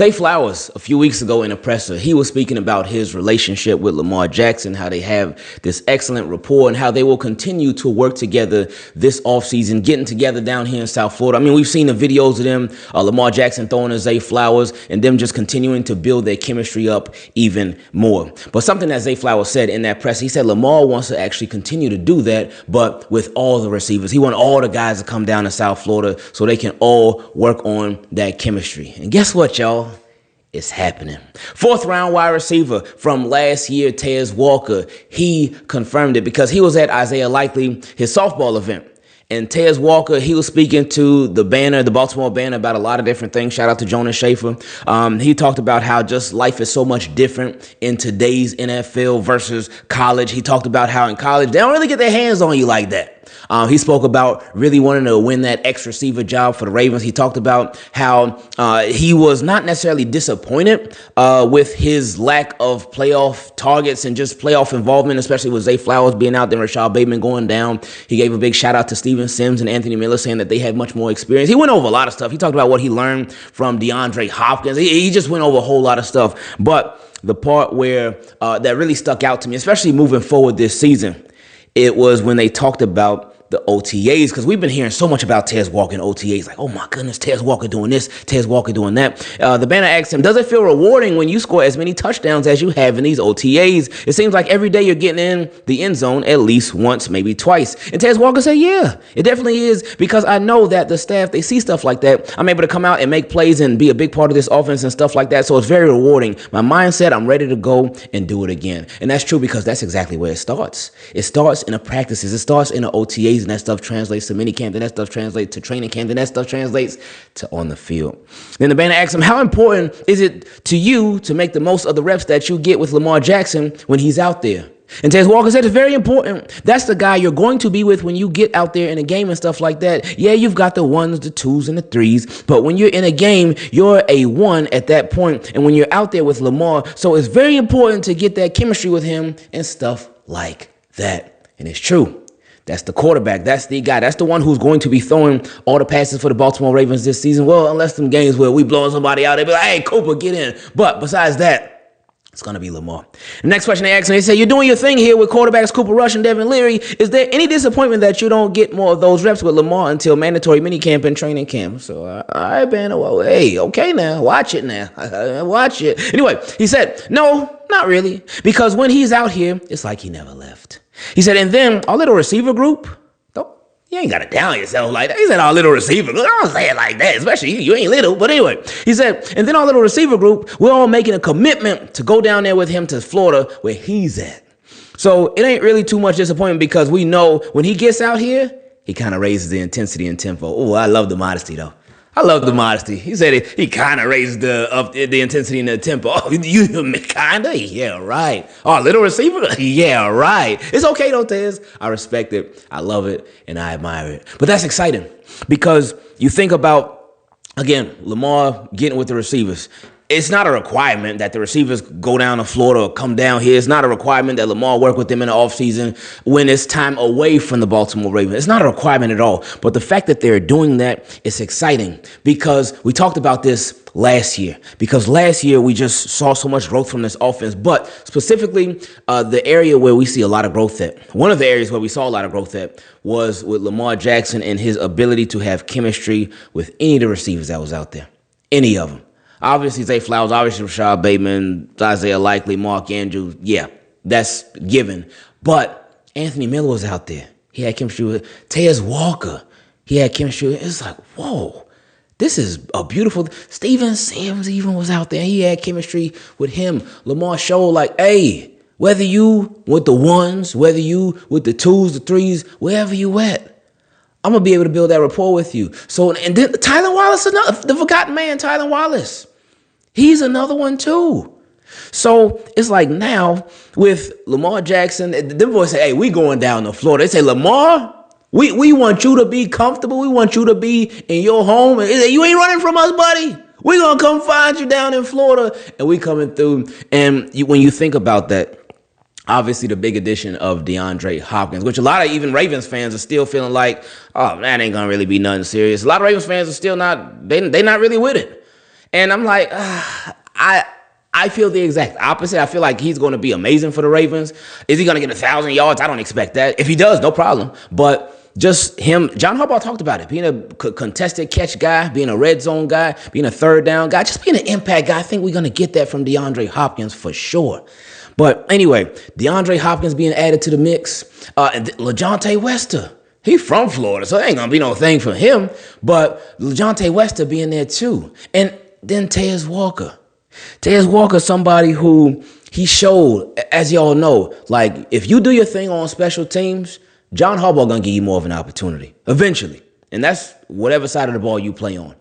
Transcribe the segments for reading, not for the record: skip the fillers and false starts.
Zay Flowers, a few weeks ago in a presser, he was speaking about his relationship with Lamar Jackson, how they have this excellent rapport and how they will continue to work together this offseason, getting together down here in South Florida. I mean, we've seen the videos of them, Lamar Jackson throwing to Zay Flowers and them just continuing to build their chemistry up even more. But something that Zay Flowers said in that press, he said Lamar wants to actually continue to do that, but with all the receivers. He wants all the guys to come down to South Florida so they can all work on that chemistry. And guess what, y'all? It's happening. Fourth round wide receiver from last year, Tez Walker. He confirmed it because he was at Isaiah Likely, his softball event. And Tez Walker, he was speaking to the Banner, the Baltimore Banner, about a lot of different things. Shout out to Jonas Schaefer. He talked about how just life is so much different in today's NFL versus college. He talked about how in college, they don't really get their hands on you like that. He spoke about really wanting to win that X receiver job for the Ravens. He talked about how he was not necessarily disappointed with his lack of playoff targets and just playoff involvement, especially with Zay Flowers being out there and Rashad Bateman going down. He gave a big shout out to Steven Sims and Anthony Miller, saying that they had much more experience. He went over a lot of stuff. He talked about what he learned from DeAndre Hopkins. He just went over a whole lot of stuff. But the part where that really stuck out to me, especially moving forward this season, it was when they talked about the OTAs, because we've been hearing so much about Tez Walker and OTAs. Like, oh my goodness, Tez Walker doing this, Tez Walker doing that. The Banner asked him, does it feel rewarding when you score as many touchdowns as you have in these OTAs? It seems like every day you're getting in the end zone at least once, maybe twice. And Tez Walker said, yeah, it definitely is, because I know that the staff, they see stuff like that. I'm able to come out and make plays and be a big part of this offense and stuff like that. So it's very rewarding. My mindset, I'm ready to go and do it again. And that's true, because that's exactly where it starts. It starts in the practices. It starts in the OTAs, and that stuff translates to minicamp, and that stuff translates to training camp, and that stuff translates to on the field. Then the Banner asked him, how important is it to you to make the most of the reps that you get with Lamar Jackson when he's out there? And Tez Walker said it's very important. That's the guy you're going to be with when you get out there in a game and stuff like that. Yeah, you've got the ones, the twos, and the threes, but when you're in a game, you're a one at that point, and when you're out there with Lamar, so it's very important to get that chemistry with him and stuff like that. And it's true. That's the quarterback. That's the guy. That's the one who's going to be throwing all the passes for the Baltimore Ravens this season. Well, unless some games where we blowing somebody out, they be like, hey, Cooper, get in. But besides that, it's going to be Lamar. The next question they asked him, they said, you're doing your thing here with quarterbacks Cooper Rush and Devin Leary. Is there any disappointment that you don't get more of those reps with Lamar until mandatory minicamp and training camp? So, all right, man. Well, hey, okay now. Watch it now. Watch it. Anyway, he said, no, not really. Because when he's out here, it's like he never left. He said, and then our little receiver group, you ain't got to down yourself like that. He said, our little receiver group. I don't say it like that, especially you ain't little. But anyway, he said, and then our little receiver group, we're all making a commitment to go down there with him to Florida where he's at. So it ain't really too much disappointment, because we know when he gets out here, he kind of raises the intensity and tempo. Oh, I love the modesty, though. I love the modesty. He said he kind of raised the intensity and the tempo. Oh, you kind of? Yeah, right. Oh, little receiver? Yeah, right. It's okay, though, Tez. I respect it. I love it, and I admire it. But that's exciting, because you think about, again, Lamar getting with the receivers. It's not a requirement that the receivers go down to Florida or come down here. It's not a requirement that Lamar work with them in the offseason when it's time away from the Baltimore Ravens. It's not a requirement at all. But the fact that they're doing that is exciting, because we talked about this last year. Because last year we just saw so much growth from this offense. But specifically, the area where we see a lot of growth at, one of the areas where we saw a lot of growth at was with Lamar Jackson and his ability to have chemistry with any of the receivers that was out there. Any of them. Obviously, Zay Flowers, obviously Rashad Bateman, Isaiah Likely, Mark Andrews. Yeah, that's given. But Anthony Miller was out there. He had chemistry with Tez Walker. He had chemistry with, it's like, whoa, this is a beautiful. Steven Sims even was out there. He had chemistry with him. Lamar showed like, hey, whether you with the ones, whether you with the twos, the threes, wherever you at, I'm going to be able to build that rapport with you. So, and then Tylan Wallace, the forgotten man, Tylan Wallace. He's another one too. So it's like now with Lamar Jackson, them boys say, hey, we going down to Florida. They say, Lamar, we want you to be comfortable. We want you to be in your home. You ain't running from us, buddy. We're going to come find you down in Florida. And we coming through. And when you think about that, obviously the big addition of DeAndre Hopkins, which a lot of even Ravens fans are still feeling like, oh, that ain't going to really be nothing serious. A lot of Ravens fans are still not, they not really with it. And I'm like, I feel the exact opposite. I feel like he's going to be amazing for the Ravens. Is he going to get 1,000 yards? I don't expect that. If he does, no problem. But just him, John Harbaugh talked about it, being a contested catch guy, being a red zone guy, being a third down guy, just being an impact guy. I think we're going to get that from DeAndre Hopkins for sure. But anyway, DeAndre Hopkins being added to the mix. And LaJohntay Wester, he from Florida, so it ain't going to be no thing for him. But LaJohntay Wester being there too. And then Tez Walker. Tez Walker, somebody who he showed, as y'all know, like if you do your thing on special teams, John Harbaugh gonna give you more of an opportunity eventually, and that's whatever side of the ball you play on.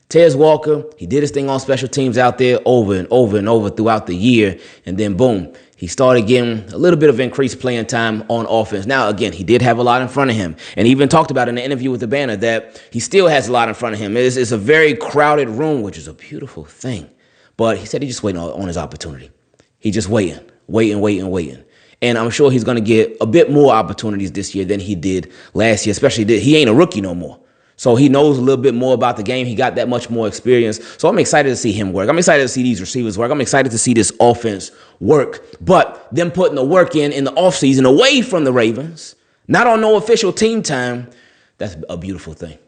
Tez Walker, he did his thing on special teams out there over and over and over throughout the year, and then boom, he started getting a little bit of increased playing time on offense. Now, again, he did have a lot in front of him, and he even talked about in the interview with the Banner that he still has a lot in front of him. It's a very crowded room, which is a beautiful thing, but he said he's just waiting on his opportunity. He's just waiting. And I'm sure he's going to get a bit more opportunities this year than he did last year, especially he ain't a rookie no more. So he knows a little bit more about the game. He got that much more experience. So I'm excited to see him work. I'm excited to see these receivers work. I'm excited to see this offense work. But them putting the work in the offseason away from the Ravens, not on no official team time, that's a beautiful thing.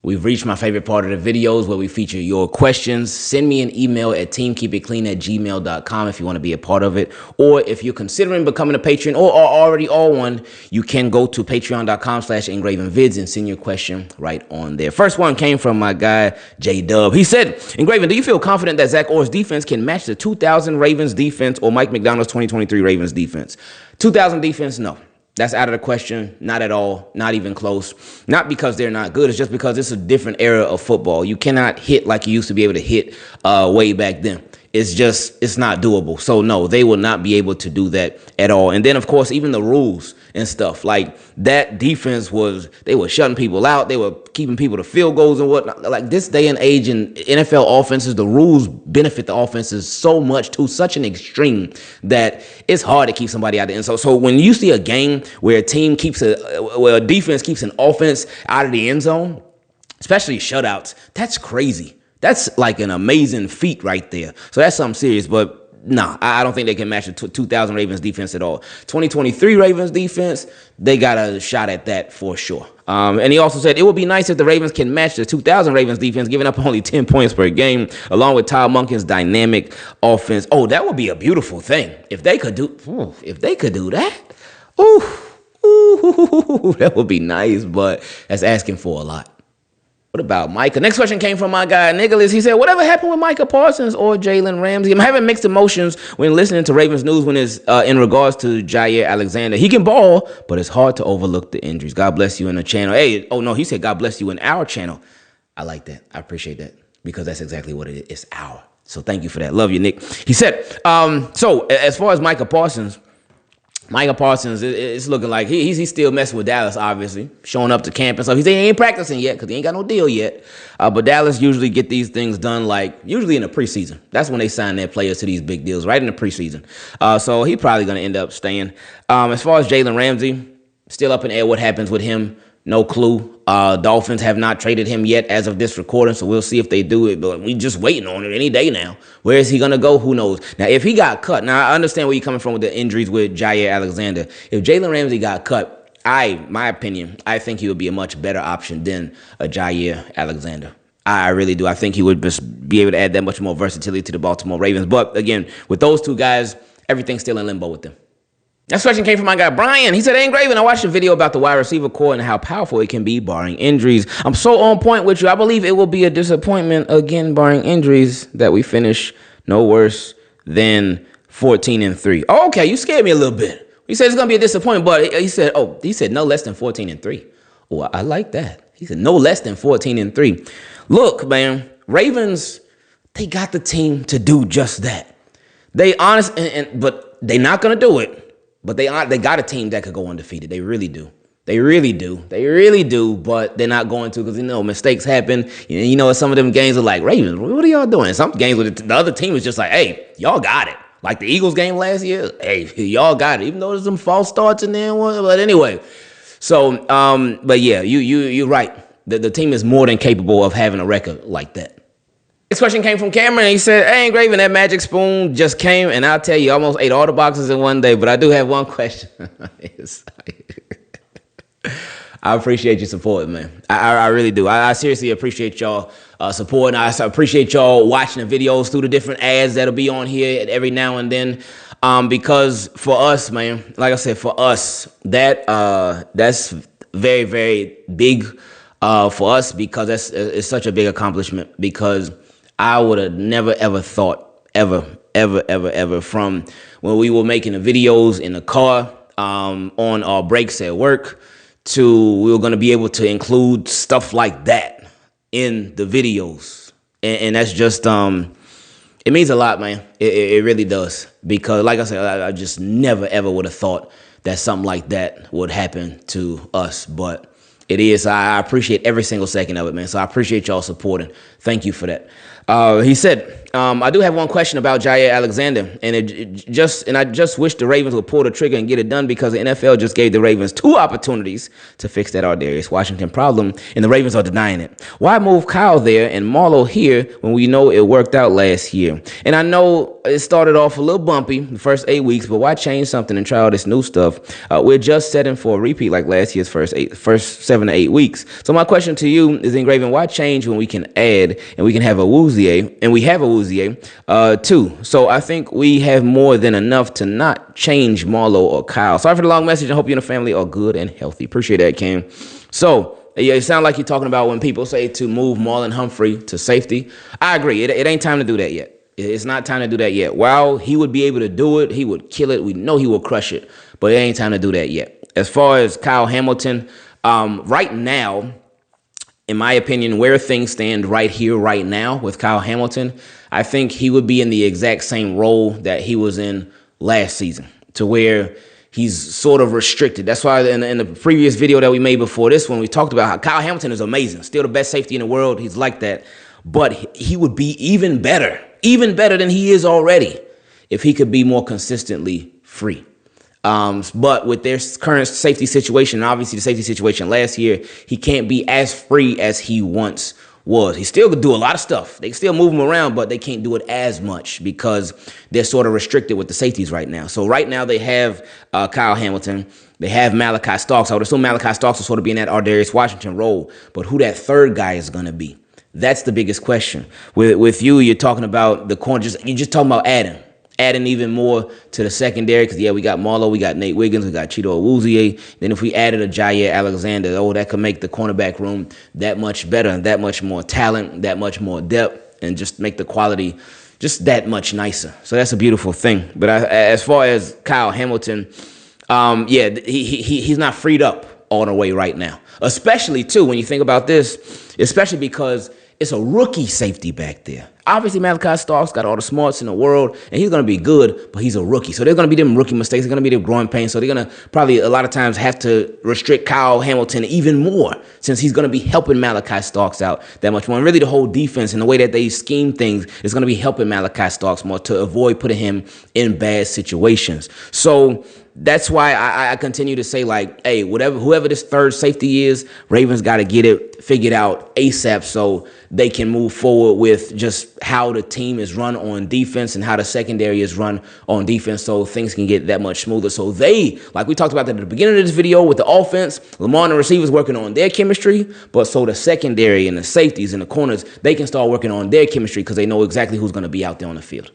We've reached my favorite part of the videos where we feature your questions. Send me an email at teamkeepitclean@gmail.com if you want to be a part of it. Or if you're considering becoming a patron or are already on one, you can go to patreon.com/Ingravenvids and send your question right on there. First one came from my guy, JDub. He said, Ingraven, do you feel confident that Zach Orr's defense can match the 2000 Ravens defense or Mike McDonald's 2023 Ravens defense? 2000 defense, no. That's out of the question. Not at all. Not even close. Not because they're not good. It's just because it's a different era of football. You cannot hit like you used to be able to hit way back then. It's not doable. So no, they will not be able to do that at all. And then of course, even the rules and stuff like that defense they were shutting people out. They were keeping people to field goals and whatnot. Like this day and age in NFL offenses, the rules benefit the offenses so much to such an extreme that it's hard to keep somebody out there. And so when you see a game where a defense keeps an offense out of the end zone, especially shutouts, that's crazy. That's like an amazing feat right there. So that's something serious, but nah, I don't think they can match the 2000 Ravens defense at all. 2023 Ravens defense, they got a shot at that for sure. And he also said, it would be nice if the Ravens can match the 2000 Ravens defense, giving up only 10 points per game, along with Todd Monken's dynamic offense. Oh, that would be a beautiful thing. If they could do that, that would be nice, but that's asking for a lot. What about Micah? Next question came from my guy, Nicholas. He said, whatever happened with Micah Parsons or Jalen Ramsey? I'm having mixed emotions when listening to Ravens news when it's in regards to Jair Alexander. He can ball, but it's hard to overlook the injuries. God bless you in the channel. Hey, oh no, he said, God bless you in our channel. I like that. I appreciate that because that's exactly what it is. It's our. So thank you for that. Love you, Nick. He said, so as far as Micah Parsons, it's looking like he's still messing with Dallas, obviously, showing up to camp and stuff. He ain't practicing yet because he ain't got no deal yet. But Dallas usually get these things done usually in the preseason. That's when they sign their players to these big deals, right in the preseason. So he's probably going to end up staying. As far as Jalen Ramsey, still up in the air what happens with him. No clue. Dolphins have not traded him yet as of this recording, so we'll see if they do it. But we just waiting on it any day now. Where is he going to go? Who knows? Now, if he got cut, now I understand where you're coming from with the injuries with Jair Alexander. If Jalen Ramsey got cut, my opinion, I think he would be a much better option than a Jair Alexander. I really do. I think he would just be able to add that much more versatility to the Baltimore Ravens. But again, with those two guys, everything's still in limbo with them. Next question came from my guy, Bryan. He said, hey, Ingraven, I watched a video about the wide receiver core and how powerful it can be barring injuries. I'm so on point with you. I believe it will be a disappointment, again, barring injuries, that we finish no worse than 14-3. Oh, okay, you scared me a little bit. He said it's going to be a disappointment, but he said no less than 14-3. Oh, I like that. He said no less than 14-3. Look, man, Ravens, they got the team to do just that. They honest, but they're not going to do it. But they got a team that could go undefeated. They really do. They really do. But they're not going to because, mistakes happen. Some of them games are like, Ravens, what are y'all doing? Some games with the other team is just like, hey, y'all got it. Like the Eagles game last year. Hey, y'all got it. Even though there's some false starts in there. But anyway. So, but yeah, you're right. The team is more than capable of having a record like that. This question came from Camren. He said, hey, Ingraven, that magic spoon just came, and I'll tell you, I almost ate all the boxes in one day, but I do have one question. I appreciate your support, man. I really do. I seriously appreciate y'all supporting. I appreciate y'all watching the videos through the different ads that'll be on here every now and then. Because for us, man, like I said, for us, that's very, very big for us, because it's such a big accomplishment, because I would have never, ever thought, ever, from when we were making the videos in the car, on our breaks at work, to we were going to be able to include stuff like that in the videos. And that's just, it means a lot, man. It really does. Because like I said, I just never, ever would have thought that something like that would happen to us. But it is. I appreciate every single second of it, man. So I appreciate y'all supporting. Thank you for that. He said, I do have one question about Jair Alexander, and I just wish the Ravens would pull the trigger and get it done, because the NFL just gave the Ravens 2 opportunities to fix that Ardarius Washington problem, and the Ravens are denying it. Why move Kyle there and Marlowe here when we know it worked out last year? And I know it started off a little bumpy the first 8 weeks, but why change something and try all this new stuff? We're just setting for a repeat like last year's first 7 to 8 weeks. So my question to you is, Ingraven, why change when we can add and we can have a Woozier, and we have a Woozier too? So I think we have more than enough to not change Marlowe or Kyle. Sorry for the long message. I hope you and the family are good and healthy. Appreciate that, Cam. So yeah, it sounds like you're talking about when people say to move Marlon Humphrey to safety. I agree. It ain't time to do that yet. It's not time to do that yet. While he would be able to do it, he would kill it. We know he will crush it, but it ain't time to do that yet. As far as Kyle Hamilton, right now, in my opinion, where things stand right here, right now with Kyle Hamilton, I think he would be in the exact same role that he was in last season, to where he's sort of restricted. That's why in the previous video that we made before this one, we talked about how Kyle Hamilton is amazing, still the best safety in the world. He's like that, but he would be even better than he is already if he could be more consistently free. But with their current safety situation, and obviously the safety situation last year, he can't be as free as he once was. He still could do a lot of stuff. They can still move him around, but they can't do it as much because they're sort of restricted with the safeties right now. So right now they have Kyle Hamilton. They have Malachi Starks. I would assume Malachi Starks will sort of be in that Ardarius Washington role. But who that third guy is going to be, that's the biggest question. With you, you're talking about the corner. You're just talking about adding even more to the secondary, because, yeah, we got Marlowe, we got Nate Wiggins, we got Cheeto Awuzie. Then if we added a Jair Alexander, that could make the cornerback room that much better, and that much more talent, that much more depth, and just make the quality just that much nicer. So that's a beautiful thing. But as far as Kyle Hamilton, yeah, he's not freed up all the way right now, especially, too, when you think about this, especially because it's a rookie safety back there. Obviously, Malachi Starks got all the smarts in the world, and he's going to be good, but he's a rookie. So there's going to be them rookie mistakes. There's going to be them growing pains. So they're going to probably a lot of times have to restrict Kyle Hamilton even more, since he's going to be helping Malachi Starks out that much more. And really the whole defense and the way that they scheme things is going to be helping Malachi Starks more to avoid putting him in bad situations. So that's why I continue to say, like, hey, whoever this third safety is, Ravens got to get it figured out ASAP so they can move forward with just how the team is run on defense and how the secondary is run on defense, so things can get that much smoother. So they, like we talked about at the beginning of this video with the offense, Lamar and the receivers working on their chemistry, but so the secondary and the safeties and the corners, they can start working on their chemistry because they know exactly who's going to be out there on the field.